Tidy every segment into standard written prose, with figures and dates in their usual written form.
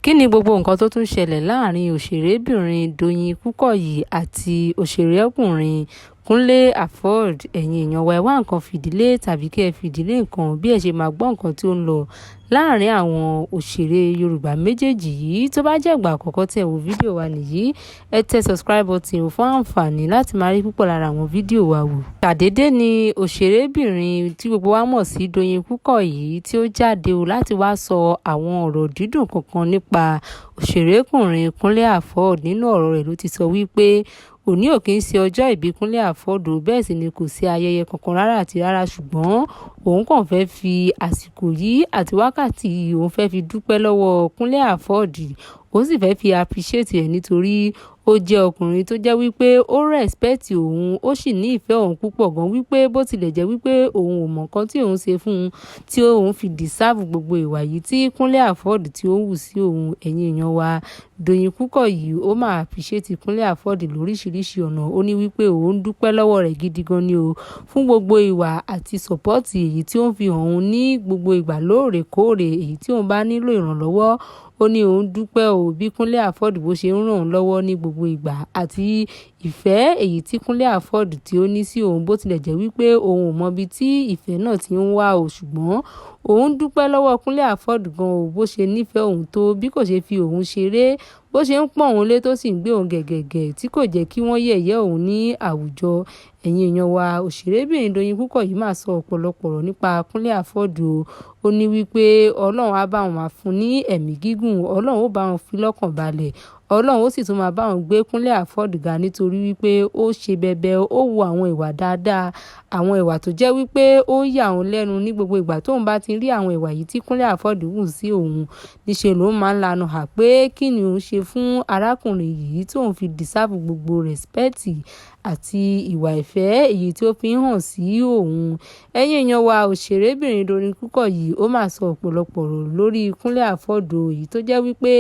Kí ni gbogbo nǹkan tó tún ṣẹlẹ̀ láàrin òṣèrébìnrin Doyin Kúkọ̀yí àti òṣèrékùnrin Kúnlé Afod? Ẹ̀yin èèyàn wa, ẹ wá nǹkan fìdílé tàbí kí ẹ fìdílé nǹkan bí ẹ ṣe máa gbọ́ nǹkan tí ó ń lọ láàrin àwọn òṣèré Yorùbá méjèèjì yìí. Tó bá jẹ́ ìgbà àkọ́kọ́ tí ẹ wo fídíò wa nìyí, ẹ tẹ subscribe button fún àǹfààní láti máa rí púpọ̀ lára àwọn fídíò wa wò. Ṣàdédé ni òṣèrébìnrin tí gbogbo wa mọ̀ sí Doyin Kúkọ̀yí tí ó jáde láti wá sọ àwọn ọ̀rọ̀ dídùn kankan nípa òṣèrékùnrin Kúnlé Afod. Nínú ọ̀rọ̀ rẹ̀ ló ti sọ wípé òní ò kí ń ṣe ọjọ́ ìbí Kúnlé Afod, bẹ́ẹ̀ sì ni kò sí ayẹyẹ kankan rárá àti rárá, ṣùgbọ́n òun kàn fẹ́ fi àsìkò yìí àti wákàtí yìí òun fẹ́ fi dúpẹ́ lọ́wọ́ Kúnlé Afod. Ó sì fẹ́ fi appreciate ẹ̀ nítorí ó jẹ́ ọkùnrin tó jẹ́ wípé ó respect òun, ó sì ní ìfẹ́ òun púpọ̀ gan, wípé bó tilẹ̀ jẹ́ wípé òun ò mọ̀ nǹkan tí òun ṣe fún un tí òun fi deserve gbogbo ìwà yìí tí Kúnlé Afod tí ó wù sí òun. Ẹ̀yin èèyàn wa, Doyin Kúkọ̀yí ó máa appreciate Kúnlé Afod lóríṣiríṣi ọ̀nà. Ó ní wípé òun dúpẹ́ lọ́wọ́ rẹ̀ gidi gan ni o fún gbogbo ìwà àti support èyí tí ó ń fi hàn òun ní gbogbo ìgbà lóòrèkóòrè èyí tí òun bá nílò ìrànlọ́wọ́. Ó ní òun dúpẹ́ o bí Kúnlé Afod bó ṣe ń ràn òun lọ́wọ́ ní gbogbo ìgbà àti ìfẹ́ èyí tí Kúnlé Afod tí ó ní sí òun, bó tilẹ̀ jẹ́ wípé òun ò mọ ibi tí ìfẹ́ náà ti ń wá o, ṣùgbọ́n òun dúpẹ́ lọ́wọ́ Kúnlé Afod gan o bó ṣe nífẹ̀ẹ́ òun tó, bí kò ṣe fi òun ṣeré, bó ṣe ń pọ̀n òun lé tó sì ń gbé òun gẹ̀gẹ̀gẹ̀ tí kò jẹ́ kí wọ́n yẹ̀yẹ́ òun ní àwùjọ. Ẹ̀yin èèyàn wa, òṣèrébìnrin Doyin Kúkọ̀yí máa sọ ọ̀pọ̀lọpọ̀ ọ̀rọ̀ nípa Kúnlé Afod o. Ó ní wípé Ọlọ́run á bá wọn máa fún ní ẹ̀mí gígùn, Ọlọ́run ó bá wọn fi lọ́kàn balẹ̀, Ọlọ́run ó sì tún máa bá wọn gbé Kúnlé Afod ga nítorí wípé ó ṣe bẹbẹ, ó wu àwọn ìwà dáadáa, àwọn ìwà tó jẹ́ wípé ó yà òun lẹ́nu ní gbogbo ìgbà tóun bá ti rí àwọn ìwà yìí tí Kúnlé Afod wù sí òun. Níṣe ló máa ń lanu hà pé kí ni òun ṣe fún arákùnrin yìí tóun fi deserve gbogbo respect àti ìwà ìfẹ́ èyí tí ó fi ń hàn sí òun. Ẹ̀yin èèyàn wa, òṣèrébìnrin Doyin Kúkọ̀yí ó máa sọ ọ̀pọ̀lọpọ̀ ọ̀rọ̀ lórí Kúnlé Afod èyí tó jẹ́ wípé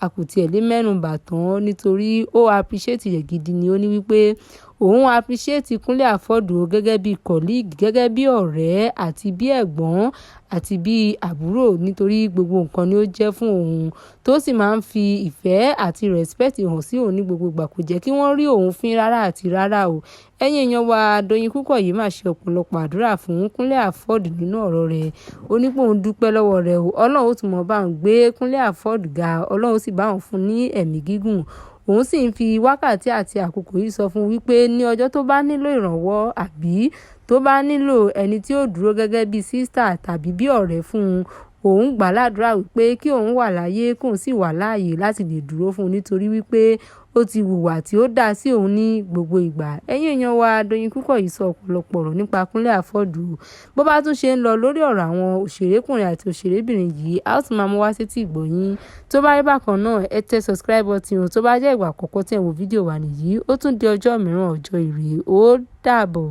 àkùtì ẹ̀ lé mẹ́nu bà tán nítorí ó appreciate rẹ̀ gidi ni. Ó ní wípé òun appreciate Kúnlé Afod gẹ́gẹ́ bí colleague, gẹ́gẹ́ bí ọ̀rẹ́ àti bí ẹ̀gbọ́n àti bí àbúrò nítorí gbogbo nǹkan ni ó jẹ́ fún òun tó sì máa ń fi ìfẹ́ àti respect hàn sí òun ní gbogbo ìgbà, kò jẹ́ kí wọ́n rí òun fín rárá àti rárá o. Ẹ̀yin èèyàn wa, Doyin Kúkọ̀yí máa ṣe ọ̀pọ̀lọpọ̀ àdúrà fún Kúnlé Afod nínú ọ̀rọ̀ rẹ̀. Ó ní pé òun dúpẹ́ lọ́wọ́ rẹ̀ o, Ọlọ́run ó tún mọ̀ bá òun gbé Kúnlé Afod ga, Ọlọ́run ó sì bá òun fún ní ẹ̀mí gígùn. Òun sì ń fi wákàtí àti àkókò yìí sọ fún wípé ní ọjọ́ tó bá nílò ìrànwọ́ àbí tó bá nílò ẹni tí ó dúró gẹ́gẹ́ bí sister tàbí bí ọ̀rẹ́ fún un, òun gbà ládùúrà wípé kí òun wà láyé kóun sì wà láàyè láti lè dúró fún un nítorí wípé ó ti hùwà tí ó dá sí òun ní gbogbo ìgbà. Ẹ̀yin èèyàn wa, Doyin Kúkọ̀yí sọ ọ̀pọ̀lọpọ̀ ọ̀rọ̀ nípa Kúnlé Afod. Bó bá tún ṣe ń lọ lórí ọ̀rọ̀ àwọn òṣèrékùnrin àti òṣèrébìnrin yìí, a ó tún máa mú wá sétí ìgbọ̀yín. Tó bá rí bákan náà, ẹ tẹ subscribe button tó bá jẹ́ ìgbà àkọ́kọ́ tí ẹ wo fídíò wa nìyí. Ó tún di ọjọ́ mìíràn, ọjọ́ ire. Ó dàbọ̀.